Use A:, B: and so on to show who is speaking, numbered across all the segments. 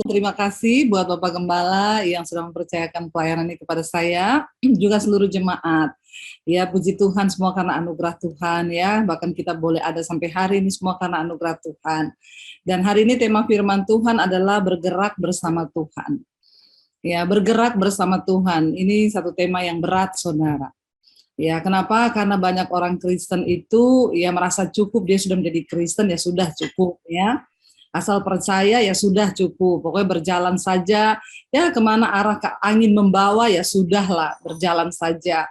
A: Terima kasih buat Bapak Gembala yang sudah mempercayakan pelayanan ini kepada saya, juga seluruh jemaat. Ya, puji Tuhan semua karena anugerah Tuhan ya, bahkan kita boleh ada sampai hari ini semua karena anugerah Tuhan. Dan hari ini tema firman Tuhan adalah bergerak bersama Tuhan. Ya, bergerak bersama Tuhan. Ini satu tema yang berat, Saudara. Ya, kenapa? Karena banyak orang Kristen itu ya merasa cukup, dia sudah menjadi Kristen, ya sudah cukup ya. Asal percaya ya sudah cukup, pokoknya berjalan saja, ya kemana arah angin membawa ya sudahlah, berjalan saja.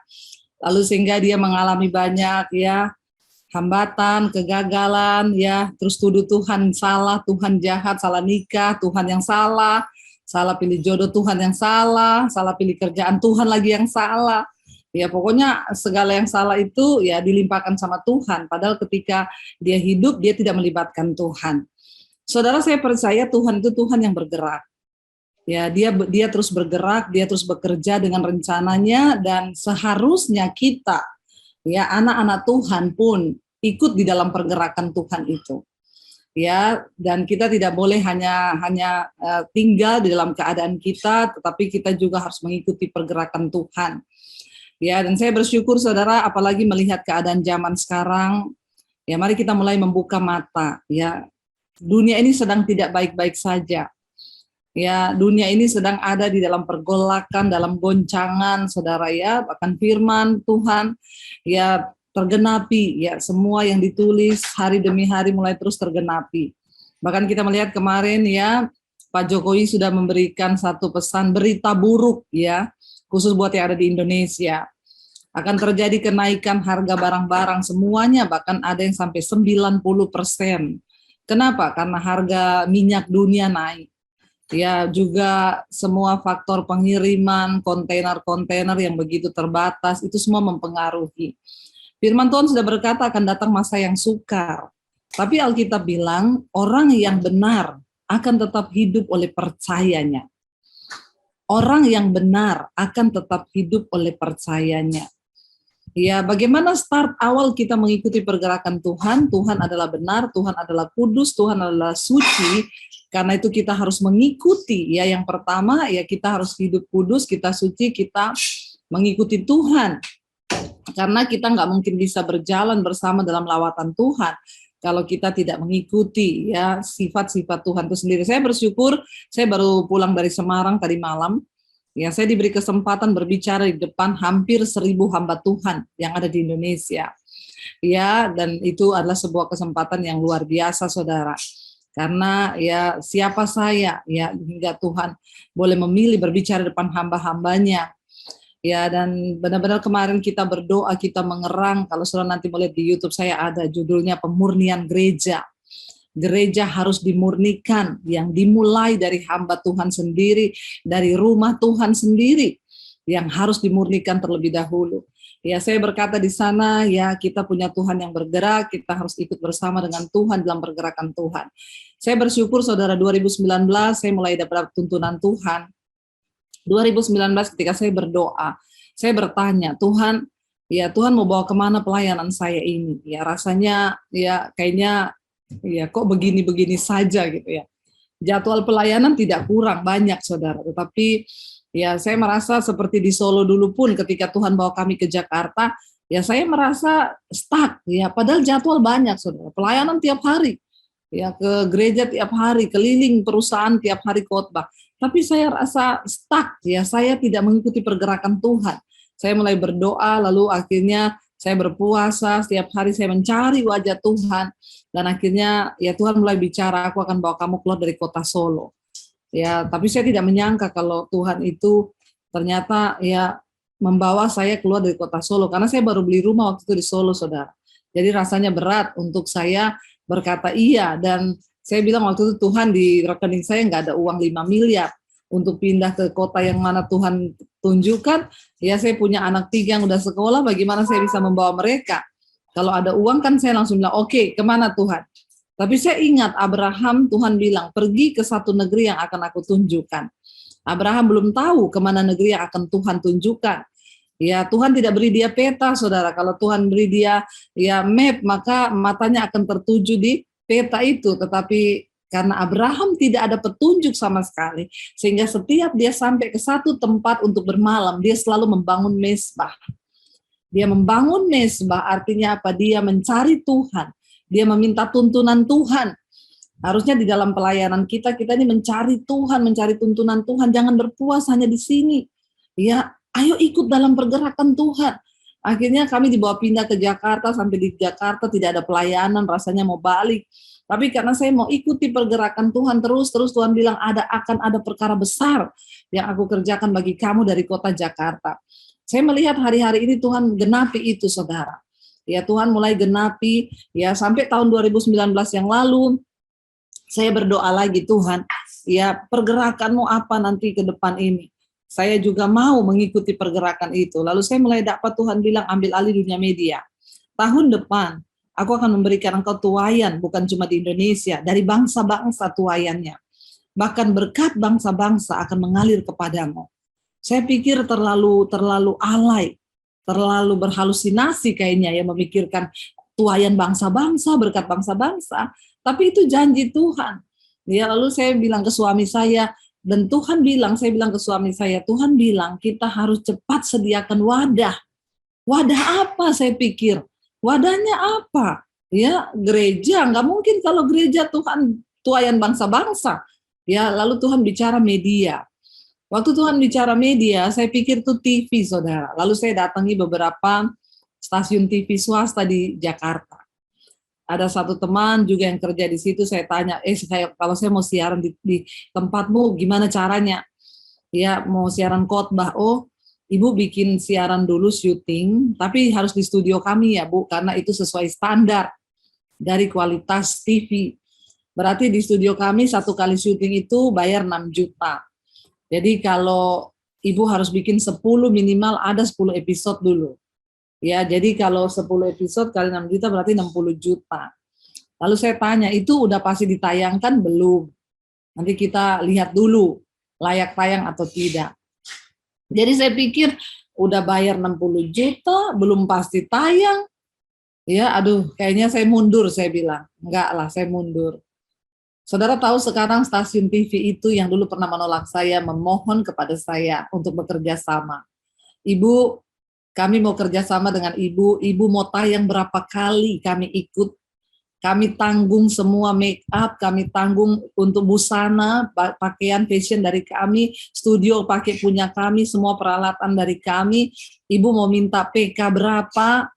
A: Lalu sehingga dia mengalami banyak ya hambatan, kegagalan, ya terus tuduh Tuhan salah, Tuhan jahat, salah nikah, Tuhan yang salah pilih jodoh, Tuhan yang salah pilih kerjaan, Tuhan lagi yang salah. Ya pokoknya segala yang salah itu ya dilimpahkan sama Tuhan, padahal ketika dia hidup dia tidak melibatkan Tuhan. Saudara, saya percaya Tuhan itu Tuhan yang bergerak. Ya, dia terus bergerak, dia terus bekerja dengan rencananya, dan seharusnya kita, ya anak-anak Tuhan pun ikut di dalam pergerakan Tuhan itu. Ya, dan kita tidak boleh hanya tinggal di dalam keadaan kita, tetapi kita juga harus mengikuti pergerakan Tuhan. Ya, dan saya bersyukur Saudara, apalagi melihat keadaan zaman sekarang, ya mari kita mulai membuka mata, ya. Dunia ini sedang tidak baik-baik saja. Ya, dunia ini sedang ada di dalam pergolakan, dalam goncangan, Saudara ya. Bahkan firman Tuhan ya tergenapi, ya semua yang ditulis hari demi hari mulai terus tergenapi. Bahkan kita melihat kemarin ya, Pak Jokowi sudah memberikan satu pesan berita buruk ya, khusus buat yang ada di Indonesia. Akan terjadi kenaikan harga barang-barang semuanya, bahkan ada yang sampai 90%. Kenapa? Karena harga minyak dunia naik. Ya, juga semua faktor pengiriman, kontainer-kontainer yang begitu terbatas, itu semua mempengaruhi. Firman Tuhan sudah berkata akan datang masa yang sukar. Tapi Alkitab bilang, orang yang benar akan tetap hidup oleh percayanya. Orang yang benar akan tetap hidup oleh percayanya. Ya, bagaimana start awal kita mengikuti pergerakan Tuhan? Tuhan adalah benar, Tuhan adalah kudus, Tuhan adalah suci. Karena itu kita harus mengikuti. Ya, yang pertama ya kita harus hidup kudus, kita suci, kita mengikuti Tuhan. Karena kita nggak mungkin bisa berjalan bersama dalam lawatan Tuhan kalau kita tidak mengikuti ya sifat-sifat Tuhan itu sendiri. Saya bersyukur, saya baru pulang dari Semarang tadi malam. Ya, saya diberi kesempatan berbicara di depan hampir 1.000 hamba Tuhan yang ada di Indonesia. Ya, dan itu adalah sebuah kesempatan yang luar biasa, Saudara. Karena ya siapa saya ya hingga Tuhan boleh memilih berbicara di depan hamba-hambanya. Ya, dan benar-benar kemarin kita berdoa, kita mengerang. Kalau Saudara nanti melihat di YouTube saya ada judulnya Pemurnian Gereja. Gereja harus dimurnikan, yang dimulai dari hamba Tuhan sendiri, dari rumah Tuhan sendiri, yang harus dimurnikan terlebih dahulu. Ya, saya berkata di sana, ya kita punya Tuhan yang bergerak, kita harus ikut bersama dengan Tuhan dalam pergerakan Tuhan. Saya bersyukur Saudara, 2019 saya mulai dapat tuntunan Tuhan. 2019 ketika saya berdoa, saya bertanya, Tuhan, ya Tuhan mau bawa kemana pelayanan saya ini? Ya rasanya, ya kayaknya ya kok begini-begini saja gitu ya. Jadwal pelayanan tidak kurang banyak Saudara, tetapi ya saya merasa seperti di Solo dulu pun ketika Tuhan bawa kami ke Jakarta, ya saya merasa stuck ya, padahal jadwal banyak Saudara, pelayanan tiap hari. Ya ke gereja tiap hari, keliling perusahaan tiap hari khotbah. Tapi saya rasa stuck ya, saya tidak mengikuti pergerakan Tuhan. Saya mulai berdoa, lalu akhirnya saya berpuasa, setiap hari saya mencari wajah Tuhan, dan akhirnya ya Tuhan mulai bicara, aku akan bawa kamu keluar dari kota Solo. Ya, tapi saya tidak menyangka kalau Tuhan itu ternyata ya membawa saya keluar dari kota Solo, karena saya baru beli rumah waktu itu di Solo, Saudara. Jadi rasanya berat untuk saya berkata iya, dan saya bilang waktu itu Tuhan di rekening saya nggak ada uang 5 miliar untuk pindah ke kota yang mana Tuhan tunjukkan. Ya saya punya anak 3 yang udah sekolah, bagaimana saya bisa membawa mereka? Kalau ada uang kan saya langsung bilang, oke, kemana Tuhan? Tapi saya ingat Abraham, Tuhan bilang, pergi ke satu negeri yang akan aku tunjukkan. Abraham belum tahu kemana negeri yang akan Tuhan tunjukkan. Ya Tuhan tidak beri dia peta, Saudara. Kalau Tuhan beri dia ya map, maka matanya akan tertuju di peta itu. Tetapi Karena Abraham tidak ada petunjuk sama sekali, sehingga setiap dia sampai ke satu tempat untuk bermalam, dia selalu membangun mezbah. Dia membangun mezbah artinya apa? Dia mencari Tuhan, dia meminta tuntunan Tuhan. Harusnya di dalam pelayanan kita ini mencari Tuhan, mencari tuntunan Tuhan, jangan berpuas hanya di sini. Ya, ayo ikut dalam pergerakan Tuhan. Akhirnya kami dibawa pindah ke Jakarta, sampai di Jakarta tidak ada pelayanan, rasanya mau balik. Tapi karena saya mau ikuti pergerakan Tuhan terus Tuhan bilang akan ada perkara besar yang aku kerjakan bagi kamu dari kota Jakarta. Saya melihat hari-hari ini Tuhan genapi itu, saudara. Ya, Tuhan mulai genapi, ya sampai tahun 2019 yang lalu, saya berdoa lagi, Tuhan, ya pergerakanmu apa nanti ke depan ini? Saya juga mau mengikuti pergerakan itu. Lalu saya mulai dapat Tuhan bilang, ambil alih dunia media. Tahun depan, aku akan memberikan engkau tuaian, bukan cuma di Indonesia, dari bangsa-bangsa tuaiannya. Bahkan berkat bangsa-bangsa akan mengalir kepadamu. Saya pikir terlalu alay, terlalu berhalusinasi kayaknya ya memikirkan tuaian bangsa-bangsa, berkat bangsa-bangsa. Tapi itu janji Tuhan. Ya, lalu saya bilang ke suami saya, dan Tuhan bilang, saya bilang ke suami saya, Tuhan bilang kita harus cepat sediakan wadah. Wadah apa saya pikir? Wadahnya apa? Ya, gereja. Nggak mungkin kalau gereja Tuhan tuaian bangsa-bangsa. Ya, lalu Tuhan bicara media. Waktu Tuhan bicara media, saya pikir itu TV, saudara. Lalu saya datangi beberapa stasiun TV swasta di Jakarta. Ada satu teman juga yang kerja di situ, saya tanya, kalau saya mau siaran di tempatmu, gimana caranya? Ya, mau siaran khotbah. Oh, Ibu bikin siaran dulu syuting, tapi harus di studio kami ya Bu, karena itu sesuai standar dari kualitas TV. Berarti di studio kami satu kali syuting itu bayar 6 juta. Jadi kalau Ibu harus bikin 10 minimal ada 10 episode dulu. Ya, jadi kalau 10 episode kali 6 juta berarti 60 juta. Lalu saya tanya, itu udah pasti ditayangkan belum? Nanti kita lihat dulu layak tayang atau tidak. Jadi saya pikir udah bayar 60 juta, belum pasti tayang. Ya, aduh, kayaknya saya mundur, saya bilang. Enggak lah, saya mundur. Saudara tahu sekarang stasiun TV itu yang dulu pernah menolak saya, memohon kepada saya untuk bekerja sama. Ibu, kami mau kerja sama dengan Ibu mau tayang berapa kali kami ikut. Kami tanggung semua make up, kami tanggung untuk busana, pakaian fashion dari kami, studio pakai punya kami, semua peralatan dari kami. Ibu mau minta PK berapa,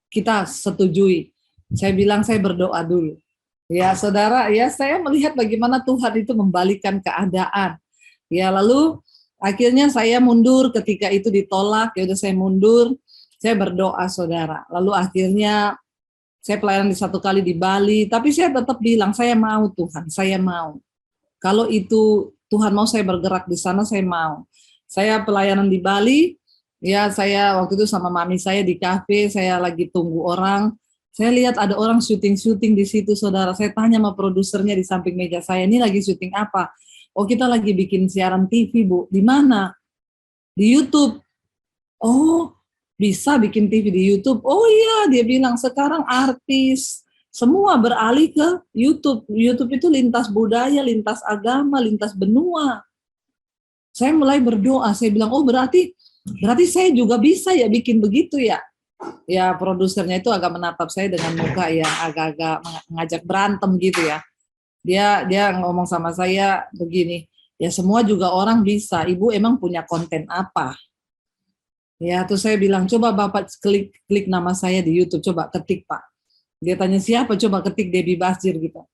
A: kita setujui. Saya bilang saya berdoa dulu. Ya saudara, ya saya melihat bagaimana Tuhan itu membalikan keadaan. Ya lalu akhirnya saya mundur ketika itu ditolak, ya udah saya mundur, saya berdoa saudara. Lalu akhirnya saya pelayanan di satu kali di Bali, tapi saya tetap bilang, saya mau Tuhan, saya mau. Kalau itu Tuhan mau saya bergerak di sana, saya mau. Saya pelayanan di Bali, ya saya waktu itu sama mami saya di kafe, saya lagi tunggu orang, saya lihat ada orang syuting-syuting di situ, saudara. Saya tanya sama produsernya di samping meja saya, ini lagi syuting apa? Oh, kita lagi bikin siaran TV, Bu. Di mana? Di YouTube. Oh, bisa bikin TV di YouTube. Oh iya, dia bilang sekarang artis semua beralih ke YouTube. YouTube itu lintas budaya, lintas agama, lintas benua. Saya mulai berdoa, saya bilang, oh berarti saya juga bisa ya bikin begitu ya. Ya produsernya itu agak menatap saya dengan muka yang agak-agak mengajak berantem gitu ya. Dia ngomong sama saya begini, ya semua juga orang bisa, Ibu emang punya konten apa? Ya, terus saya bilang, coba Bapak klik nama saya di YouTube, coba ketik Pak. Dia tanya siapa, coba ketik Debbie Basjir gitu.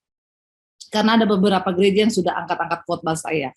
A: Karena ada beberapa gereja yang sudah angkat-angkat khotbah saya.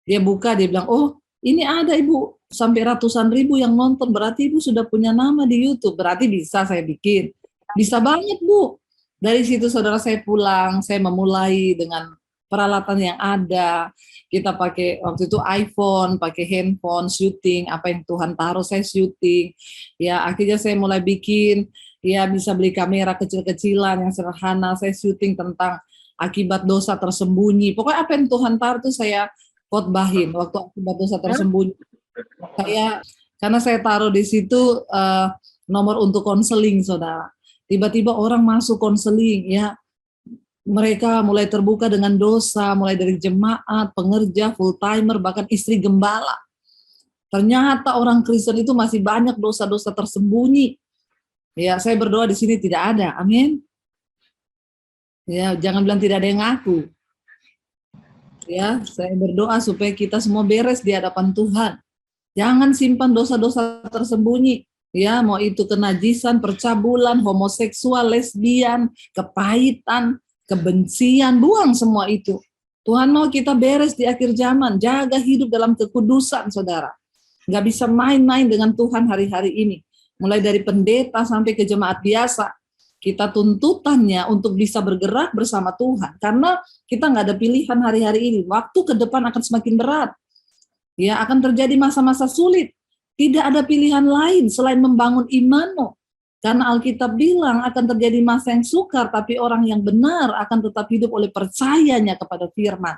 A: Dia buka, dia bilang, oh ini ada Ibu, sampai ratusan ribu yang nonton, berarti Ibu sudah punya nama di YouTube, berarti bisa saya bikin. Bisa banget Bu. Dari situ saudara saya pulang, saya memulai dengan peralatan yang ada. Kita pakai waktu itu iPhone, pakai handphone, syuting, apa yang Tuhan taruh saya syuting. Ya akhirnya saya mulai bikin, ya bisa beli kamera kecil-kecilan yang sederhana, saya syuting tentang akibat dosa tersembunyi. Pokoknya apa yang Tuhan taruh itu saya khotbahin waktu akibat dosa tersembunyi. Karena saya taruh di situ nomor untuk konseling, saudara. Tiba-tiba orang masuk konseling, ya Mereka mulai terbuka dengan dosa, mulai dari jemaat, pengerja, full timer, bahkan istri gembala. Ternyata orang Kristen itu masih banyak dosa-dosa tersembunyi. Ya, saya berdoa di sini tidak ada. Amin. Ya, jangan bilang tidak ada yang ngaku. Ya, saya berdoa supaya kita semua beres di hadapan Tuhan. Jangan simpan dosa-dosa tersembunyi. Ya, mau itu kenajisan, percabulan, homoseksual, lesbian, kepahitan, kebencian, buang semua itu. Tuhan mau kita beres di akhir zaman, jaga hidup dalam kekudusan, saudara. Nggak bisa main-main dengan Tuhan hari-hari ini. Mulai dari pendeta sampai ke jemaat biasa, kita tuntutannya untuk bisa bergerak bersama Tuhan. Karena kita nggak ada pilihan hari-hari ini. Waktu ke depan akan semakin berat. Ya, akan terjadi masa-masa sulit. Tidak ada pilihan lain selain membangun imanmu. Karena Alkitab bilang akan terjadi masa yang sukar, tapi orang yang benar akan tetap hidup oleh percayanya kepada firman.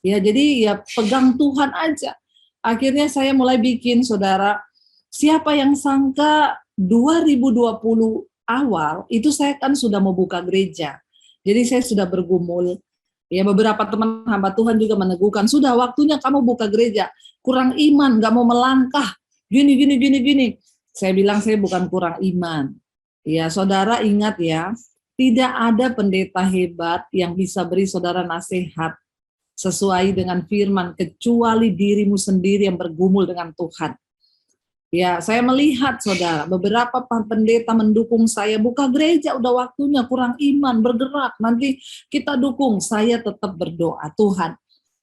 A: Ya, jadi ya pegang Tuhan aja. Akhirnya saya mulai bikin, saudara, siapa yang sangka 2020 awal, itu saya kan sudah mau buka gereja. Jadi saya sudah bergumul. Ya, beberapa teman hamba Tuhan juga meneguhkan, sudah waktunya kamu buka gereja. Kurang iman, gak mau melangkah. Gini. Saya bilang saya bukan kurang iman. Ya, saudara ingat ya, tidak ada pendeta hebat yang bisa beri saudara nasihat sesuai dengan firman, kecuali dirimu sendiri yang bergumul dengan Tuhan. Ya, saya melihat saudara, beberapa pendeta mendukung saya, buka gereja udah waktunya, kurang iman, bergerak, nanti kita dukung. Saya tetap berdoa, Tuhan,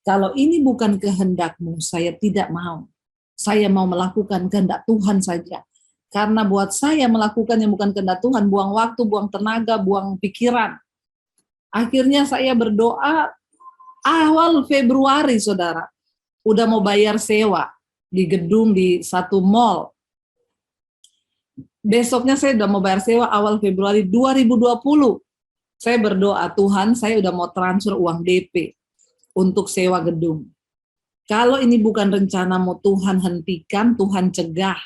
A: kalau ini bukan kehendakmu, saya tidak mau. Saya mau melakukan kehendak Tuhan saja. Karena buat saya melakukan yang bukan kehendak Tuhan, buang waktu, buang tenaga, buang pikiran. Akhirnya saya berdoa, awal Februari, saudara, udah mau bayar sewa di gedung di satu mall. Besoknya saya udah mau bayar sewa awal Februari 2020. Saya berdoa, Tuhan, saya udah mau transfer uang DP untuk sewa gedung. Kalau ini bukan rencanamu, Tuhan hentikan, Tuhan cegah.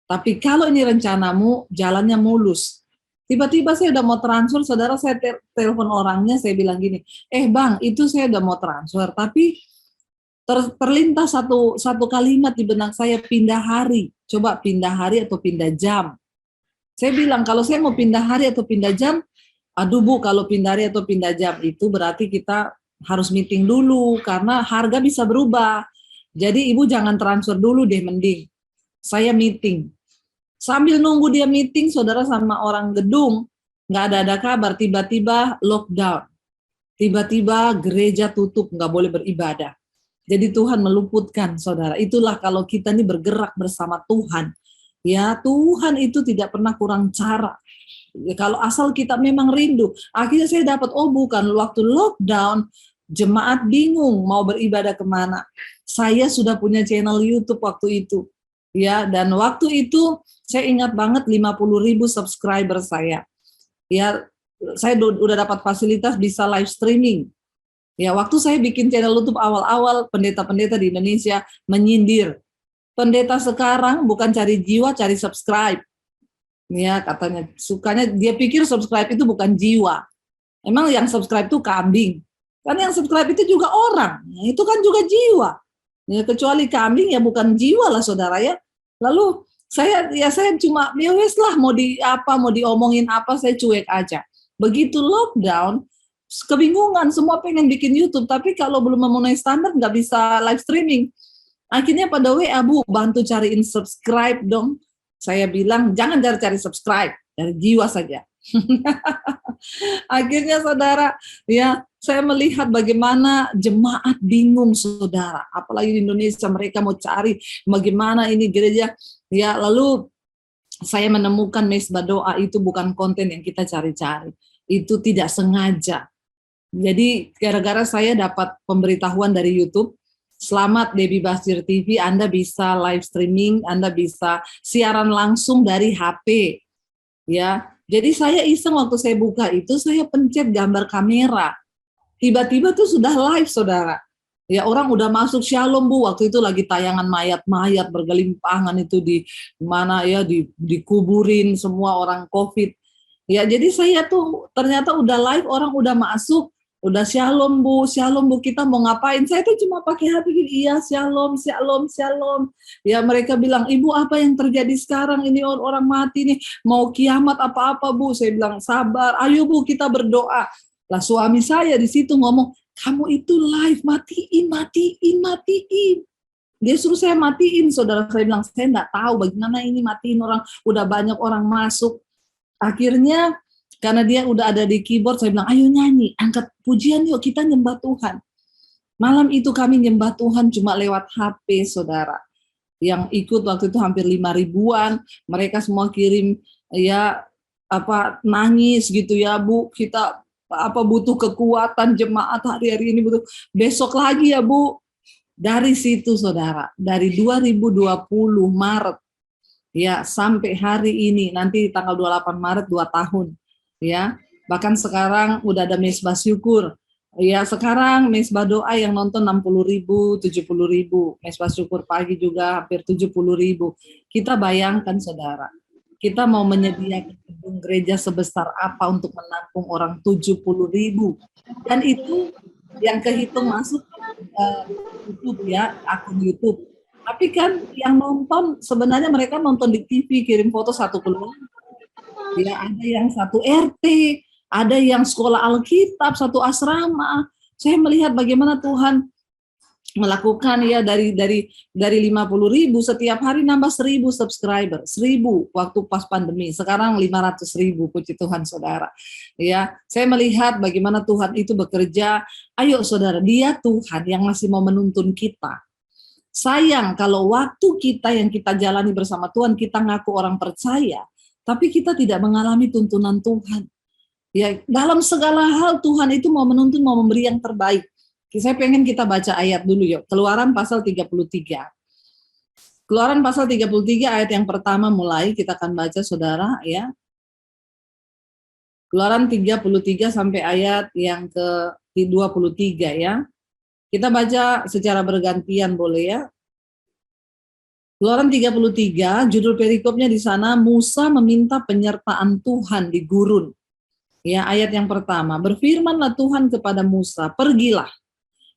A: Tapi kalau ini rencanamu, jalannya mulus. Tiba-tiba saya udah mau transfer, saudara, saya telepon orangnya, saya bilang gini, bang, itu saya udah mau transfer, tapi terlintas satu kalimat di benak saya, pindah hari. Coba pindah hari atau pindah jam. Saya bilang, kalau saya mau pindah hari atau pindah jam, aduh Bu, kalau pindah hari atau pindah jam, itu berarti kita harus meeting dulu, karena harga bisa berubah. Jadi Ibu jangan transfer dulu deh, mending. Saya meeting. Sambil nunggu dia meeting, saudara, sama orang gedung, nggak ada kabar, tiba-tiba lockdown. Tiba-tiba gereja tutup, nggak boleh beribadah. Jadi Tuhan meluputkan, saudara. Itulah kalau kita ini bergerak bersama Tuhan. Ya, Tuhan itu tidak pernah kurang cara. Ya, kalau asal kita memang rindu. Akhirnya saya dapat, bukan, waktu lockdown, jemaat bingung mau beribadah kemana. Saya sudah punya channel YouTube waktu itu. Ya, dan waktu itu saya ingat banget 50.000 subscriber saya. Ya, saya udah dapat fasilitas bisa live streaming. Ya, waktu saya bikin channel YouTube awal-awal, pendeta-pendeta di Indonesia menyindir. Pendeta sekarang bukan cari jiwa, cari subscribe. Ya, katanya sukanya, dia pikir subscribe itu bukan jiwa. Emang yang subscribe itu kambing. Kan yang subscribe itu juga orang. Itu kan juga jiwa. Ya, kecuali kambing ya bukan jiwa lah, saudara ya. Lalu saya cuma ya wes lah, mau diomongin apa, saya cuek aja. Begitu lockdown, kebingungan, semua pengen bikin YouTube, tapi kalau belum memenuhi standar nggak bisa live streaming. Akhirnya pada WA, Bu, bantu cariin subscribe dong. Saya bilang jangan cari subscribe, dari jiwa saja. Akhirnya saudara, ya saya melihat bagaimana jemaat bingung, saudara. Apalagi di Indonesia, mereka mau cari bagaimana ini gereja. Ya, lalu saya menemukan mesbah doa itu bukan konten yang kita cari-cari. Itu tidak sengaja. Jadi gara-gara saya dapat pemberitahuan dari YouTube, selamat Debbie Basir TV, Anda bisa live streaming, Anda bisa siaran langsung dari HP. Ya, jadi saya iseng waktu saya buka itu, saya pencet gambar kamera. Tiba-tiba tuh sudah live, saudara. Ya, orang udah masuk, Shalom Bu, waktu itu lagi tayangan mayat-mayat bergelimpangan itu di mana ya, dikuburin semua orang COVID. Ya, jadi saya tuh ternyata udah live, orang udah masuk, udah shalom bu, kita mau ngapain? Saya tuh cuma pakai hati gini, iya shalom, shalom, shalom. Ya mereka bilang, ibu apa yang terjadi sekarang? Ini orang mati nih, mau kiamat apa-apa bu? Saya bilang sabar, ayo bu kita berdoa. Lah suami saya di situ ngomong, kamu itu live, matiin, matiin, matiin. Dia suruh saya matiin, saudara. Saya bilang, saya nggak tahu bagaimana ini matiin orang, udah banyak orang masuk. Akhirnya karena dia udah ada di keyboard, saya bilang, ayo nyanyi, angkat pujian yuk, kita nyembah Tuhan. Malam itu kami nyembah Tuhan cuma lewat HP, saudara. Yang ikut waktu itu hampir 5 ribuan, mereka semua kirim ya apa nangis gitu ya Bu, kita apa butuh kekuatan jemaat hari-hari ini butuh, besok lagi ya Bu. Dari situ saudara, dari 2020 Maret ya sampai hari ini, nanti tanggal 28 Maret 2 tahun ya, bahkan sekarang udah ada mesbah syukur ya, sekarang mesbah doa yang nonton 60.000, 70.000, mesbah syukur pagi juga hampir 70.000. Kita bayangkan saudara, kita mau menyediakan gedung gereja sebesar apa untuk menampung orang 70.000, dan itu yang kehitung masuk YouTube ya, akun YouTube. Tapi kan yang nonton sebenarnya mereka nonton di TV, kirim foto satu keluarga. Ya, ada yang satu RT, ada yang sekolah Alkitab, satu asrama. Saya melihat bagaimana Tuhan melakukan ya dari 50.000 setiap hari nambah 1.000 subscriber, 1.000 waktu pas pandemi, sekarang 500.000, puji Tuhan saudara. Ya, saya melihat bagaimana Tuhan itu bekerja. Ayo saudara, Dia Tuhan yang masih mau menuntun kita. Sayang kalau waktu kita yang kita jalani bersama Tuhan, kita ngaku orang percaya, tapi kita tidak mengalami tuntunan Tuhan. Ya, dalam segala hal Tuhan itu mau menuntun, mau memberi yang terbaik. Saya pengen kita baca ayat dulu yuk. Keluaran pasal 33. Keluaran pasal 33 ayat yang pertama mulai kita akan baca saudara ya. Keluaran 33 sampai ayat yang ke-23 ya. Kita baca secara bergantian boleh ya. Keluaran 33, judul perikopnya di sana, Musa meminta penyertaan Tuhan di gurun. Ya, ayat yang pertama, berfirmanlah Tuhan kepada Musa, pergilah,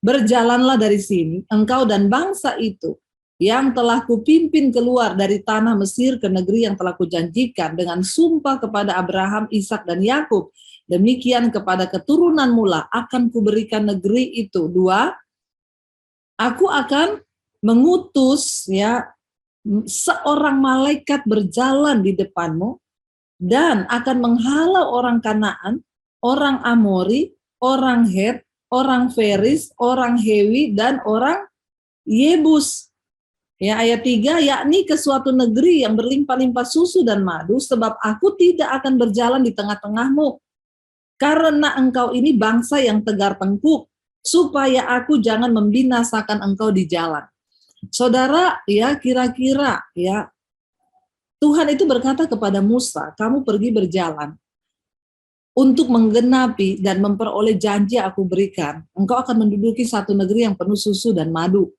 A: berjalanlah dari sini, engkau dan bangsa itu, yang telah kupimpin keluar dari tanah Mesir ke negeri yang telah kujanjikan dengan sumpah kepada Abraham, Ishak dan Yakub. Demikian kepada keturunan mula akan kuberikan negeri itu. 2, aku akan mengutus ya seorang malaikat berjalan di depanmu dan akan menghalau orang Kanaan, orang Amori, orang Het, orang Feris, orang Hewi, dan orang Yebus. Ya, ayat 3, yakni ke suatu negeri yang berlimpah-limpah susu dan madu, sebab aku tidak akan berjalan di tengah-tengahmu, karena engkau ini bangsa yang tegar tengkuk, supaya aku jangan membinasakan engkau di jalan. Saudara, ya kira-kira ya Tuhan itu berkata kepada Musa, kamu pergi berjalan untuk menggenapi dan memperoleh janji yang aku berikan. Engkau akan menduduki satu negeri yang penuh susu dan madu.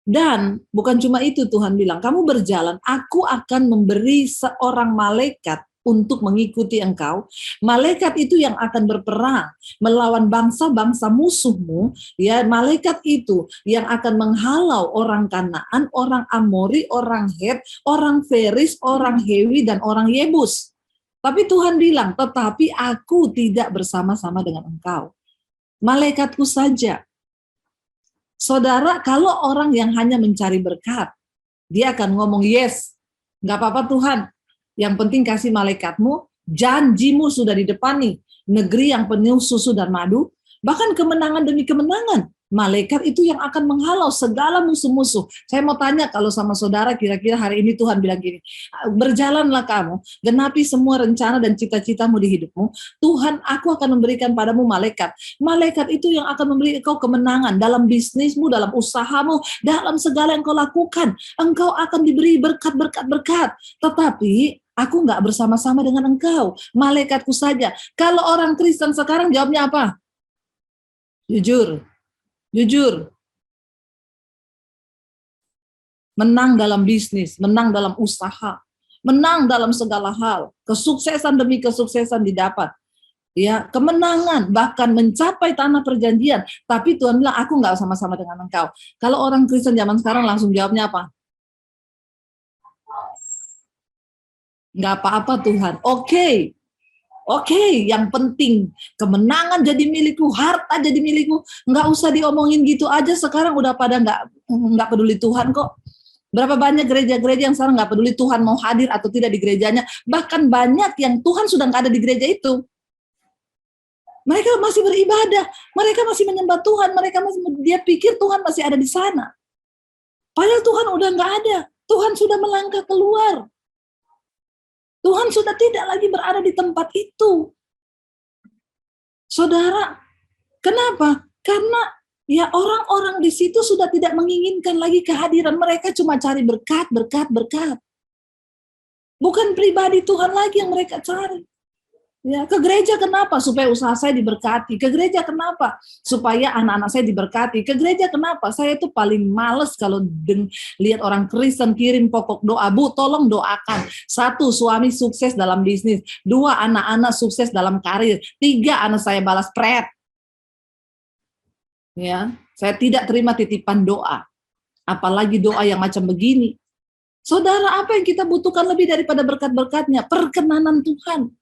A: Dan bukan cuma itu, Tuhan bilang, kamu berjalan, aku akan memberi seorang malaikat untuk mengikuti engkau. Malaikat itu yang akan berperang melawan bangsa-bangsa musuhmu. Ya, malaikat itu yang akan menghalau orang Kanaan, orang Amori, orang Het, orang Feris, orang Hewi, dan orang Yebus. Tapi Tuhan bilang, tetapi aku tidak bersama-sama dengan engkau. Malaikatku saja. Saudara, kalau orang yang hanya mencari berkat, dia akan ngomong, yes, nggak apa-apa Tuhan, yang penting kasih malaikatmu, janjimu sudah di depan nih, negeri yang penuh susu dan madu, bahkan kemenangan demi kemenangan. Malaikat itu yang akan menghalau segala musuh-musuh. Saya mau tanya kalau sama saudara, kira-kira hari ini Tuhan bilang gini, berjalanlah kamu, genapi semua rencana dan cita-citamu di hidupmu. Tuhan, aku akan memberikan padamu malaikat. Malaikat itu yang akan memberi engkau kemenangan dalam bisnismu, dalam usahamu, dalam segala yang kau lakukan. Engkau akan diberi berkat-berkat-berkat. Tetapi aku nggak bersama-sama dengan engkau, malaikatku saja. Kalau orang Kristen sekarang jawabnya apa? Jujur. Menang dalam bisnis, menang dalam usaha, menang dalam segala hal, kesuksesan demi kesuksesan didapat. Ya, kemenangan, bahkan mencapai tanah perjanjian. Tapi Tuhan bilang, aku nggak sama-sama dengan engkau. Kalau orang Kristen zaman sekarang langsung jawabnya apa? Nggak apa-apa Tuhan. Oke, yang penting kemenangan jadi milikku, harta jadi milikku. Nggak usah diomongin gitu aja. Sekarang udah pada nggak peduli Tuhan kok. Berapa banyak gereja-gereja yang sekarang nggak peduli Tuhan mau hadir atau tidak di gerejanya. Bahkan banyak yang Tuhan sudah nggak ada di gereja itu. Mereka masih beribadah, mereka masih menyembah Tuhan, dia pikir Tuhan masih ada di sana. Padahal Tuhan udah nggak ada, Tuhan sudah melangkah keluar. Tuhan sudah tidak lagi berada di tempat itu. Saudara, kenapa? Karena ya orang-orang di situ sudah tidak menginginkan lagi kehadiran, mereka cuma cari berkat. Bukan pribadi Tuhan lagi yang mereka cari. Ya, ke gereja kenapa? Supaya usaha saya diberkati. Ke gereja kenapa? Supaya anak-anak saya diberkati. Ke gereja kenapa? Saya itu paling males kalau lihat orang Kristen kirim pokok doa. Bu, tolong doakan. 1, suami sukses dalam bisnis. 2, anak-anak sukses dalam karir. 3, anak saya balas pret. Ya, saya tidak terima titipan doa. Apalagi doa yang macam begini. Saudara, apa yang kita butuhkan lebih daripada berkat-berkatnya? Perkenanan Tuhan.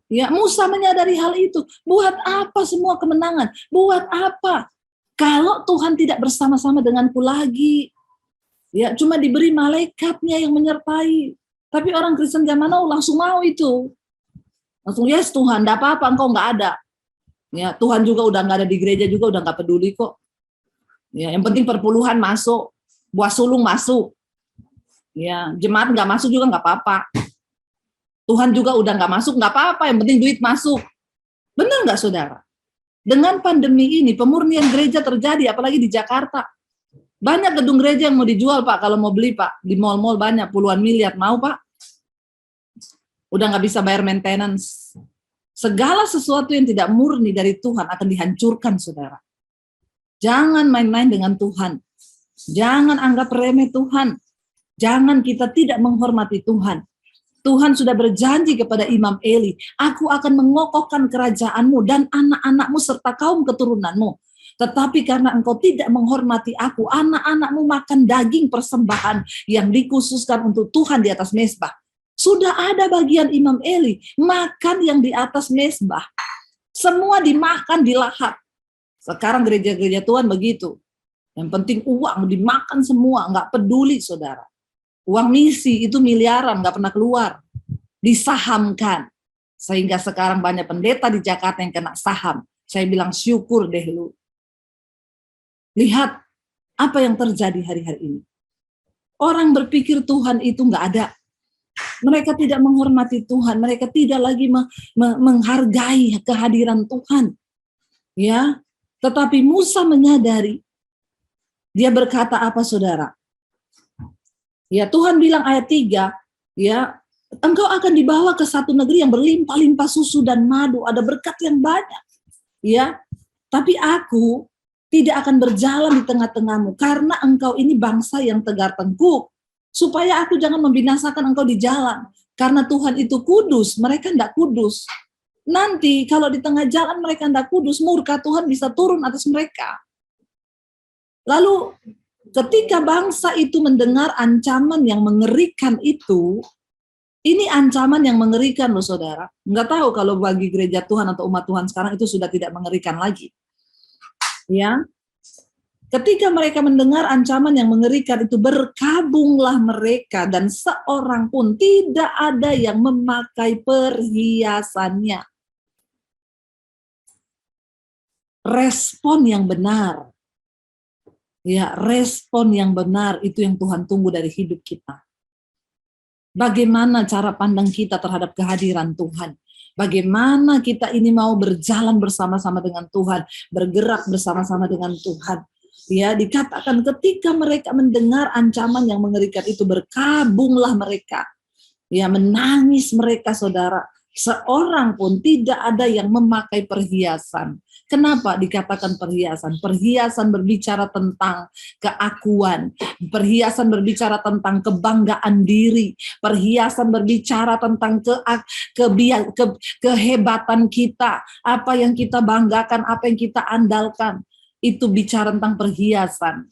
A: Ya, Musa menyadari hal itu. Buat apa semua kemenangan? Buat apa? Kalau Tuhan tidak bersama-sama denganku lagi. Ya, cuma diberi malaikatnya yang menyertai. Tapi orang Kristen zaman now langsung mau itu. Langsung, yes Tuhan, enggak apa-apa, engkau enggak ada. Ya, Tuhan juga udah enggak ada di gereja juga, udah enggak peduli kok. Ya, yang penting perpuluhan masuk, buah sulung masuk. Ya, jemaat enggak masuk juga enggak apa-apa. Tuhan juga udah nggak masuk, nggak apa-apa, yang penting duit masuk. Benar nggak saudara? Dengan pandemi ini, pemurnian gereja terjadi, apalagi di Jakarta. Banyak gedung gereja yang mau dijual, Pak, kalau mau beli, Pak. Di mall-mall banyak, puluhan miliar. Mau, Pak? Udah nggak bisa bayar maintenance. Segala sesuatu yang tidak murni dari Tuhan akan dihancurkan, saudara. Jangan main-main dengan Tuhan. Jangan anggap remeh Tuhan. Jangan kita tidak menghormati Tuhan. Tuhan sudah berjanji kepada Imam Eli, aku akan mengokohkan kerajaanmu dan anak-anakmu serta kaum keturunanmu. Tetapi karena engkau tidak menghormati aku, anak-anakmu makan daging persembahan yang dikhususkan untuk Tuhan di atas mezbah. Sudah ada bagian Imam Eli, makan yang di atas mezbah. Semua dimakan, dilahap. Sekarang gereja-gereja Tuhan begitu. Yang penting uang dimakan semua, nggak peduli saudara. Uang misi itu miliaran, nggak pernah keluar. Disahamkan. Sehingga sekarang banyak pendeta di Jakarta yang kena saham. Saya bilang syukur deh lu. Lihat apa yang terjadi hari-hari ini. Orang berpikir Tuhan itu nggak ada. Mereka tidak menghormati Tuhan. Mereka tidak lagi menghargai kehadiran Tuhan. Ya, tetapi Musa menyadari. Dia berkata apa saudara? Ya, Tuhan bilang ayat 3, ya, engkau akan dibawa ke satu negeri yang berlimpah-limpah susu dan madu, ada berkat yang banyak. Ya, tapi aku tidak akan berjalan di tengah-tengahmu karena engkau ini bangsa yang tegar tengkuk, supaya aku jangan membinasakan engkau di jalan. Karena Tuhan itu kudus, mereka tidak kudus. Nanti kalau di tengah jalan mereka tidak kudus, murka Tuhan bisa turun atas mereka. Lalu ketika bangsa itu mendengar ancaman yang mengerikan itu, ini ancaman yang mengerikan loh saudara. Nggak tahu kalau bagi gereja Tuhan atau umat Tuhan sekarang itu sudah tidak mengerikan lagi. Ya, ketika mereka mendengar ancaman yang mengerikan itu, berkabunglah mereka dan seorang pun tidak ada yang memakai perhiasannya. Respon yang benar. Ya, respon yang benar itu yang Tuhan tunggu dari hidup kita. Bagaimana cara pandang kita terhadap kehadiran Tuhan? Bagaimana kita ini mau berjalan bersama-sama dengan Tuhan, bergerak bersama-sama dengan Tuhan? Ya, dikatakan ketika mereka mendengar ancaman yang mengerikan itu, berkabunglah mereka. Ya, menangis mereka saudara. Seorang pun tidak ada yang memakai perhiasan. Kenapa dikatakan perhiasan? Perhiasan berbicara tentang keakuan, perhiasan berbicara tentang kebanggaan diri, perhiasan berbicara tentang kehebatan kita, apa yang kita banggakan, apa yang kita andalkan. Itu bicara tentang perhiasan.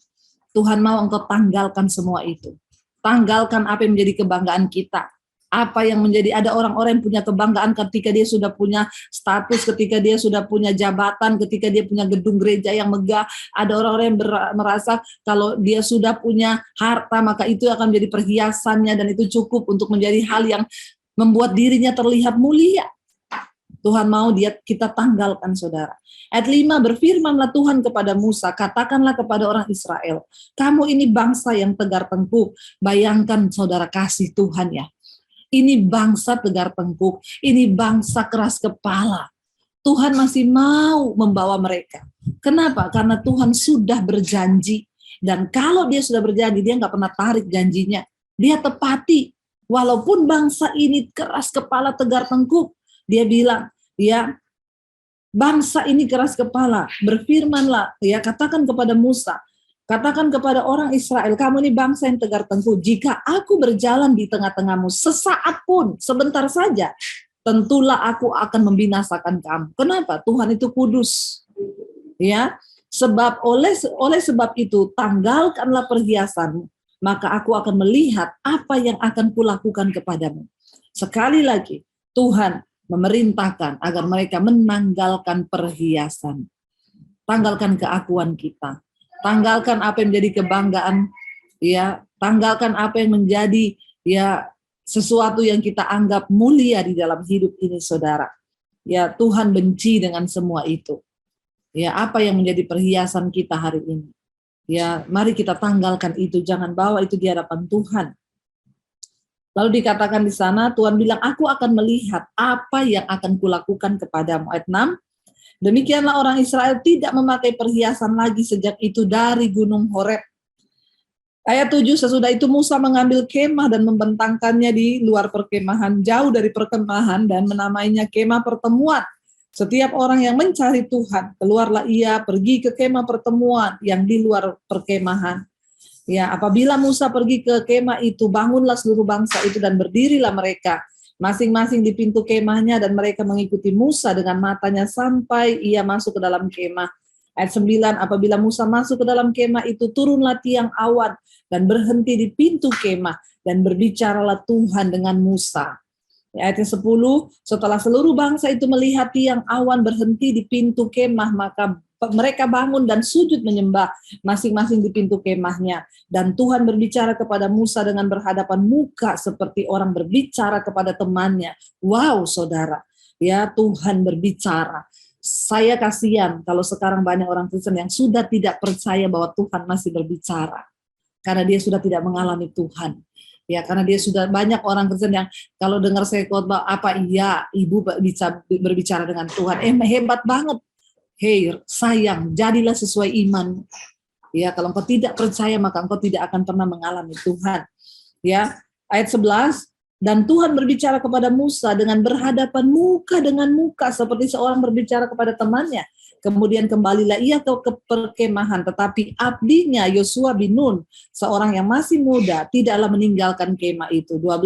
A: Tuhan mau engkau tanggalkan semua itu. Tanggalkan apa yang menjadi kebanggaan kita. Apa yang menjadi, ada orang-orang yang punya kebanggaan ketika dia sudah punya status, ketika dia sudah punya jabatan, ketika dia punya gedung gereja yang megah. Ada orang-orang yang merasa kalau dia sudah punya harta, maka itu akan menjadi perhiasannya dan itu cukup untuk menjadi hal yang membuat dirinya terlihat mulia. Tuhan mau kita tanggalkan, saudara. Ayat 5, berfirmanlah Tuhan kepada Musa, katakanlah kepada orang Israel, kamu ini bangsa yang tegar tengkuk. Bayangkan saudara, kasih Tuhan ya. Ini bangsa tegar tengkuk, ini bangsa keras kepala. Tuhan masih mau membawa mereka. Kenapa? Karena Tuhan sudah berjanji. Dan kalau dia sudah berjanji, dia nggak pernah tarik janjinya. Dia tepati. Walaupun bangsa ini keras kepala, tegar tengkuk, dia bilang, ya, bangsa ini keras kepala, berfirmanlah, ya, katakan kepada Musa, katakan kepada orang Israel, kamu ini bangsa yang tegar tengkuk, jika aku berjalan di tengah-tengahmu sesaat pun, sebentar saja, tentulah aku akan membinasakan kamu. Kenapa? Tuhan itu kudus. Ya, sebab oleh sebab itu tanggalkanlah perhiasanmu, maka aku akan melihat apa yang akan kulakukan kepadamu. Sekali lagi, Tuhan memerintahkan agar mereka menanggalkan perhiasan. Tanggalkan keakuan kita. Tanggalkan apa yang menjadi kebanggaan, ya, tanggalkan apa yang menjadi ya sesuatu yang kita anggap mulia di dalam hidup ini, saudara. Ya, Tuhan benci dengan semua itu. Ya, apa yang menjadi perhiasan kita hari ini. Ya, mari kita tanggalkan itu, jangan bawa itu di hadapan Tuhan. Lalu dikatakan di sana, Tuhan bilang, aku akan melihat apa yang akan kulakukan kepadamu. Ayat 6, demikianlah orang Israel tidak memakai perhiasan lagi sejak itu dari Gunung Horeb. Ayat 7, sesudah itu Musa mengambil kemah dan membentangkannya di luar perkemahan, jauh dari perkemahan, dan menamainya kemah pertemuan. Setiap orang yang mencari Tuhan, keluarlah ia pergi ke kemah pertemuan yang di luar perkemahan. Ya, apabila Musa pergi ke kemah itu, bangunlah seluruh bangsa itu dan berdirilah mereka masing-masing di pintu kemahnya, dan mereka mengikuti Musa dengan matanya sampai ia masuk ke dalam kemah. Ayat 9, apabila Musa masuk ke dalam kemah itu, turunlah tiang awan dan berhenti di pintu kemah, dan berbicaralah Tuhan dengan Musa. Ayat 10, setelah seluruh bangsa itu melihat tiang awan berhenti di pintu kemah, maka mereka bangun dan sujud menyembah masing-masing di pintu kemahnya. Dan Tuhan berbicara kepada Musa dengan berhadapan muka seperti orang berbicara kepada temannya. Wow, saudara, ya, Tuhan berbicara. Saya kasihan kalau sekarang banyak orang Kristen yang sudah tidak percaya bahwa Tuhan masih berbicara. Karena dia sudah tidak mengalami Tuhan. Ya, karena dia sudah banyak orang Kristen yang kalau dengar saya khotbah, apa iya ibu bisa berbicara dengan Tuhan, hebat banget. Hei, sayang, jadilah sesuai iman. Ya, kalau engkau tidak percaya maka engkau tidak akan pernah mengalami Tuhan. Ya, ayat 11, dan Tuhan berbicara kepada Musa dengan berhadapan muka dengan muka seperti seorang berbicara kepada temannya. Kemudian kembalilah ia ke perkemahan, tetapi abdinya Yosua bin Nun, seorang yang masih muda, tidaklah meninggalkan kemah itu. 12,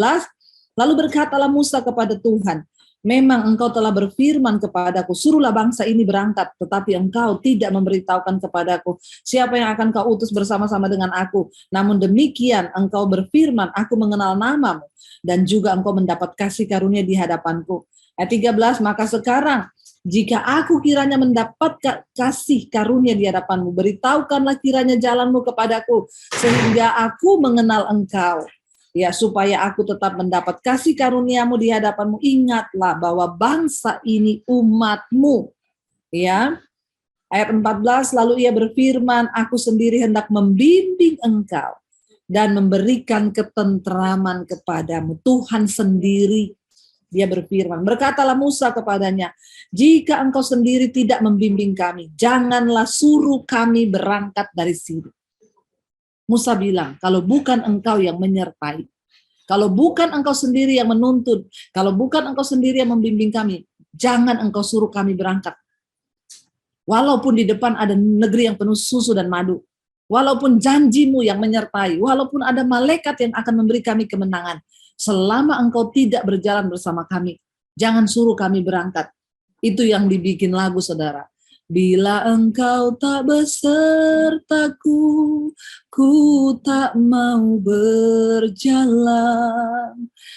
A: lalu berkatalah Musa kepada Tuhan, memang engkau telah berfirman kepadaku, suruhlah bangsa ini berangkat, tetapi engkau tidak memberitahukan kepadaku siapa yang akan kau utus bersama-sama dengan aku. Namun demikian engkau berfirman, aku mengenal namamu, dan juga engkau mendapat kasih karunia di hadapanku. Ayat 13, maka sekarang jika aku kiranya mendapat kasih karunia di hadapanmu, beritahukanlah kiranya jalanmu kepadaku, sehingga aku mengenal engkau. Ya, supaya aku tetap mendapat kasih karuniamu di hadapanmu. Ingatlah bahwa bangsa ini umatmu. Ya, ayat 14, lalu ia berfirman, aku sendiri hendak membimbing engkau dan memberikan ketentraman kepadamu. Tuhan sendiri, dia berfirman, berkatalah Musa kepadanya, jika engkau sendiri tidak membimbing kami, janganlah suruh kami berangkat dari sini. Musa bilang, kalau bukan engkau yang menyertai, Kalau bukan Engkau sendiri yang menuntun, kalau bukan Engkau sendiri yang membimbing kami, jangan Engkau suruh kami berangkat. Walaupun di depan ada negeri yang penuh susu dan madu, walaupun janjimu yang menyertai, walaupun ada malaikat yang akan memberi kami kemenangan, selama Engkau tidak berjalan bersama kami, jangan suruh kami berangkat. Itu yang dibikin lagu, saudara. Bila Engkau tak besertaku, ku tak mau berjalan.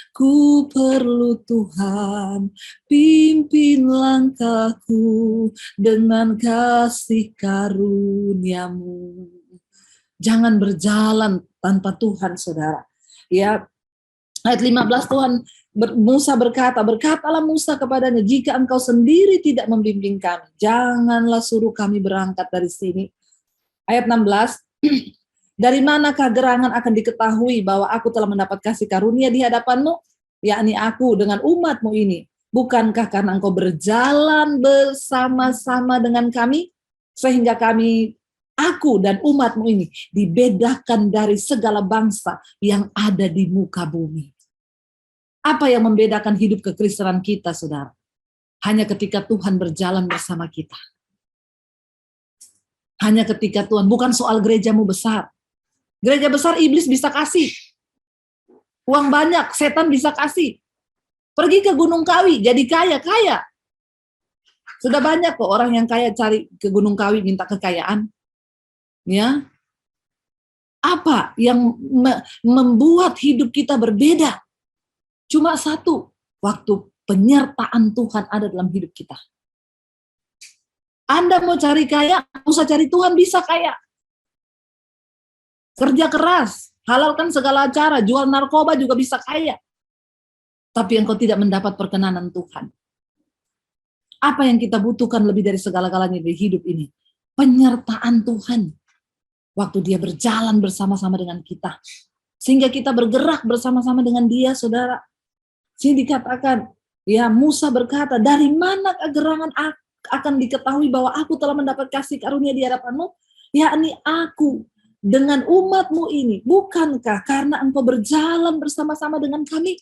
A: Ku perlu Tuhan, pimpin langkahku dengan kasih karuniamu. Jangan berjalan tanpa Tuhan, saudara. Ya, ayat 15 Tuhan Musa berkatalah Musa kepadanya, jika engkau sendiri tidak membimbing kami, janganlah suruh kami berangkat dari sini. Ayat 16, dari manakah gerangan akan diketahui bahwa aku telah mendapat kasih karunia di hadapanmu, yakni aku dengan umatmu ini. Bukankah karena engkau berjalan bersama-sama dengan kami, sehingga aku dan umatmu ini dibedakan dari segala bangsa yang ada di muka bumi. Apa yang membedakan hidup kekristenan kita, saudara? Hanya ketika Tuhan berjalan bersama kita. Hanya ketika Tuhan, bukan soal gerejamu besar. Gereja besar iblis bisa kasih. Uang banyak, setan bisa kasih. Pergi ke Gunung Kawi, jadi kaya. Sudah banyak kok orang yang kaya cari ke Gunung Kawi minta kekayaan. Ya. Apa yang membuat hidup kita berbeda? Cuma satu, waktu penyertaan Tuhan ada dalam hidup kita. Anda mau cari kaya, usah cari Tuhan, bisa kaya. Kerja keras, halalkan segala cara, jual narkoba juga bisa kaya. Tapi engkau tidak mendapat perkenanan Tuhan. Apa yang kita butuhkan lebih dari segala-galanya di hidup ini? Penyertaan Tuhan. Waktu dia berjalan bersama-sama dengan kita. Sehingga kita bergerak bersama-sama dengan dia, saudara. Sini dikatakan, ya Musa berkata, dari mana gerangan akan diketahui bahwa aku telah mendapat kasih karunia di hadapanmu? Yakni aku dengan umatmu ini. Bukankah karena engkau berjalan bersama-sama dengan kami?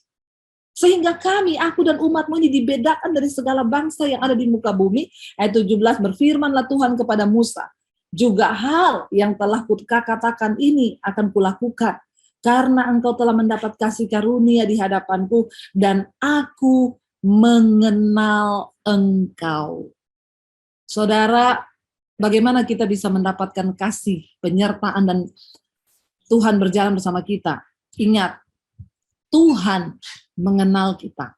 A: Sehingga aku dan umatmu ini dibedakan dari segala bangsa yang ada di muka bumi. Ayat 17, berfirmanlah Tuhan kepada Musa, juga hal yang telah kukatakan ini akan kulakukan. Karena engkau telah mendapat kasih karunia di hadapanku, dan aku mengenal engkau. Saudara, bagaimana kita bisa mendapatkan kasih, penyertaan, dan Tuhan berjalan bersama kita? Ingat, Tuhan mengenal kita.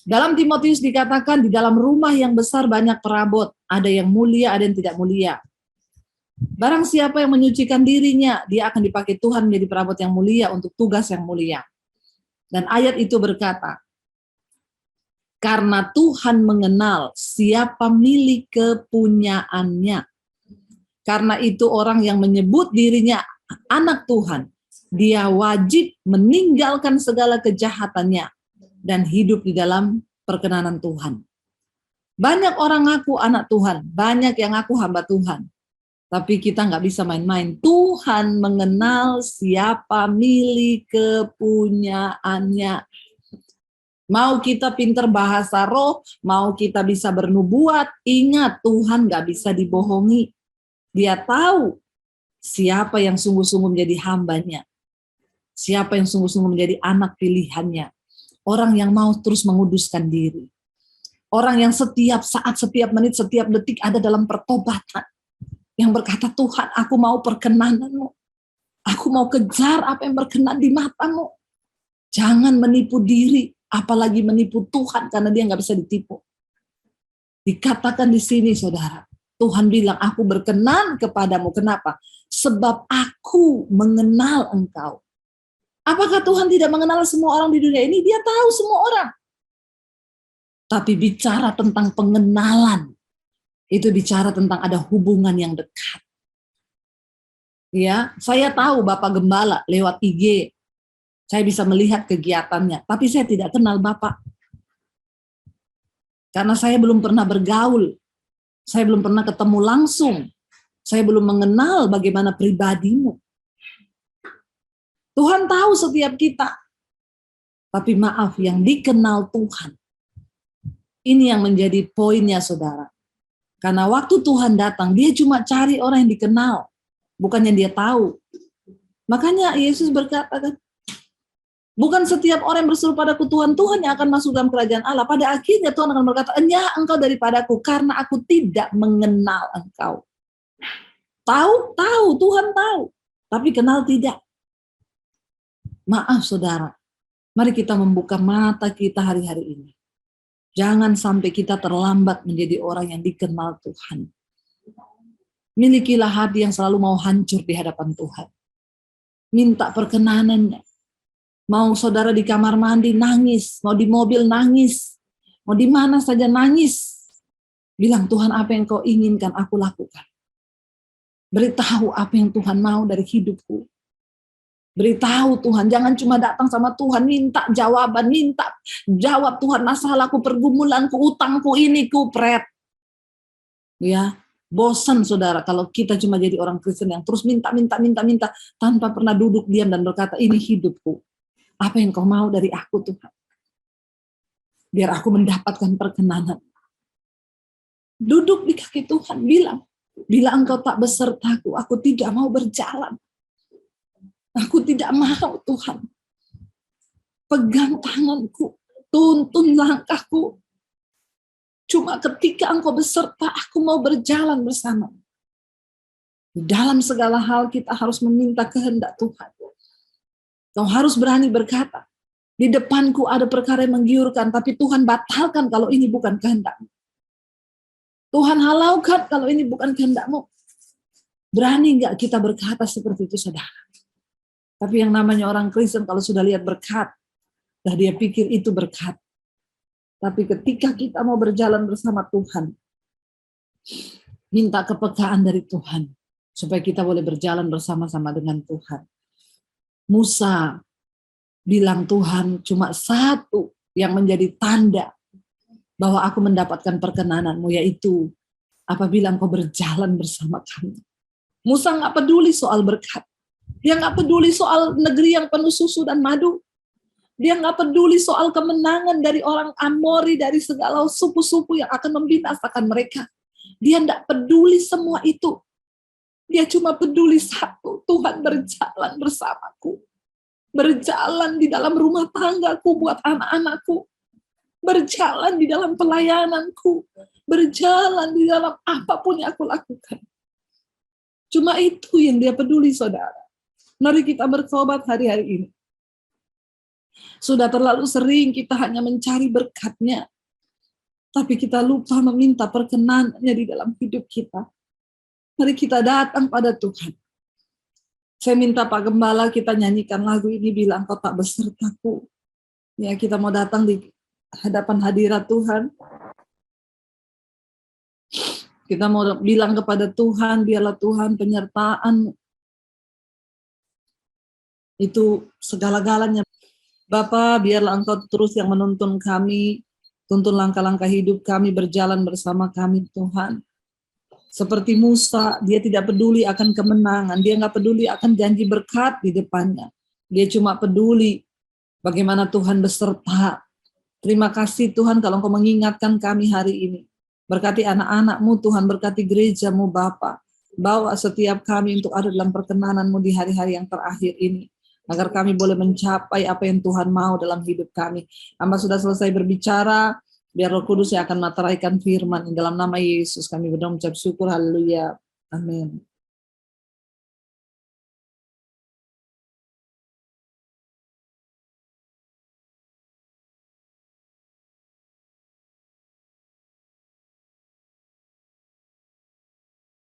A: Dalam Timotius dikatakan, di dalam rumah yang besar banyak perabot, ada yang mulia, ada yang tidak mulia. Barang siapa yang menyucikan dirinya, dia akan dipakai Tuhan menjadi perabot yang mulia untuk tugas yang mulia. Dan ayat itu berkata, karena Tuhan mengenal siapa milik kepunyaannya. Karena itu orang yang menyebut dirinya anak Tuhan, dia wajib meninggalkan segala kejahatannya dan hidup di dalam perkenanan Tuhan. Banyak orang ngaku anak Tuhan, banyak yang ngaku hamba Tuhan. Tapi kita nggak bisa main-main. Tuhan mengenal siapa milik kepunyaannya. Mau kita pinter bahasa roh, mau kita bisa bernubuat, ingat Tuhan nggak bisa dibohongi. Dia tahu siapa yang sungguh-sungguh menjadi hambanya. Siapa yang sungguh-sungguh menjadi anak pilihannya. Orang yang mau terus menguduskan diri. Orang yang setiap saat, setiap menit, setiap detik ada dalam pertobatan. Yang berkata, Tuhan, aku mau perkenanan-Mu. Aku mau kejar apa yang berkenan di mata-Mu. Jangan menipu diri, apalagi menipu Tuhan, karena dia nggak bisa ditipu. Dikatakan di sini, saudara, Tuhan bilang, aku berkenan kepadamu. Kenapa? Sebab aku mengenal engkau. Apakah Tuhan tidak mengenal semua orang di dunia ini? Dia tahu semua orang. Tapi bicara tentang pengenalan, itu bicara tentang ada hubungan yang dekat. Ya, saya tahu Bapak Gembala lewat IG. Saya bisa melihat kegiatannya, tapi saya tidak kenal Bapak. Karena saya belum pernah bergaul. Saya belum pernah ketemu langsung. Saya belum mengenal bagaimana pribadimu. Tuhan tahu setiap kita. Tapi maaf, yang dikenal Tuhan. Ini yang menjadi poinnya, saudara. Karena waktu Tuhan datang, dia cuma cari orang yang dikenal. Bukan yang dia tahu. Makanya Yesus berkata kan, bukan setiap orang yang berseru padaku Tuhan, Tuhan yang akan masuk dalam kerajaan Allah. Pada akhirnya Tuhan akan berkata, enyah engkau daripadaku, karena aku tidak mengenal engkau. Tahu, Tuhan tahu. Tapi kenal tidak. Maaf saudara, mari kita membuka mata kita hari-hari ini. Jangan sampai kita terlambat menjadi orang yang dikenal Tuhan. Milikilah hati yang selalu mau hancur di hadapan Tuhan. Minta perkenanannya. Mau saudara di kamar mandi nangis, mau di mobil nangis, mau di mana saja nangis. Bilang, Tuhan, apa yang kau inginkan aku lakukan. Beritahu apa yang Tuhan mau dari hidupku. Beritahu Tuhan, jangan cuma datang sama Tuhan, minta jawaban, minta jawab Tuhan masalahku, pergumulanku, utangku, ini kupret. Ya, bosan saudara kalau kita cuma jadi orang Kristen yang terus minta tanpa pernah duduk diam dan berkata, ini hidupku. Apa yang kau mau dari aku Tuhan? Biar aku mendapatkan perkenanan. Duduk di kaki Tuhan, bilang, bila engkau tak besertaku, aku tidak mau berjalan. Aku tidak mau Tuhan. Pegang tanganku, tuntun langkahku. Cuma ketika engkau beserta, aku mau berjalan bersama. Dalam segala hal kita harus meminta kehendak Tuhan. Kau harus berani berkata, di depanku ada perkara yang menggiurkan, tapi Tuhan batalkan kalau ini bukan kehendak-Mu. Tuhan halaukan kalau ini bukan kehendak-Mu. Berani enggak kita berkata seperti itu, saudara? Tapi yang namanya orang Kristen kalau sudah lihat berkat, dah dia pikir itu berkat. Tapi ketika kita mau berjalan bersama Tuhan, minta kepekaan dari Tuhan, supaya kita boleh berjalan bersama-sama dengan Tuhan. Musa bilang, Tuhan, cuma satu yang menjadi tanda bahwa aku mendapatkan perkenanan-Mu, yaitu apabila Engkau berjalan bersama kami. Musa nggak peduli soal berkat. Dia nggak peduli soal negeri yang penuh susu dan madu. Dia nggak peduli soal kemenangan dari orang Amori, dari segala suku-suku yang akan membinasakan mereka. Dia nggak peduli semua itu. Dia cuma peduli satu, Tuhan berjalan bersamaku. Berjalan di dalam rumah tanggaku buat anak-anakku. Berjalan di dalam pelayananku. Berjalan di dalam apapun yang aku lakukan. Cuma itu yang dia peduli, saudara. Mari kita bertobat hari-hari ini. Sudah terlalu sering kita hanya mencari berkat-Nya, tapi kita lupa meminta perkenan-Nya di dalam hidup kita. Mari kita datang pada Tuhan. Saya minta Pak Gembala kita nyanyikan lagu ini, bila Engkau tak besertaku. Ya, kita mau datang di hadapan hadirat Tuhan. Kita mau bilang kepada Tuhan, biarlah Tuhan penyertaan itu segala-galanya. Bapa, biarlah Engkau terus yang menuntun kami, tuntun langkah-langkah hidup kami, berjalan bersama kami Tuhan. Seperti Musa, dia tidak peduli akan kemenangan, dia nggak peduli akan janji berkat di depannya. Dia cuma peduli bagaimana Tuhan beserta. Terima kasih Tuhan kalau Engkau mengingatkan kami hari ini. Berkati anak-anak-Mu Tuhan, berkati gereja-Mu Bapa. Bawa setiap kami untuk ada dalam perkenanan-Mu di hari-hari yang terakhir ini. Agar kami boleh mencapai apa yang Tuhan mau dalam hidup kami. Hamba sudah selesai berbicara, biar Roh Kudus yang akan meteraikan firman. Dalam nama Yesus kami berdoa mengucap syukur, haleluya, amin.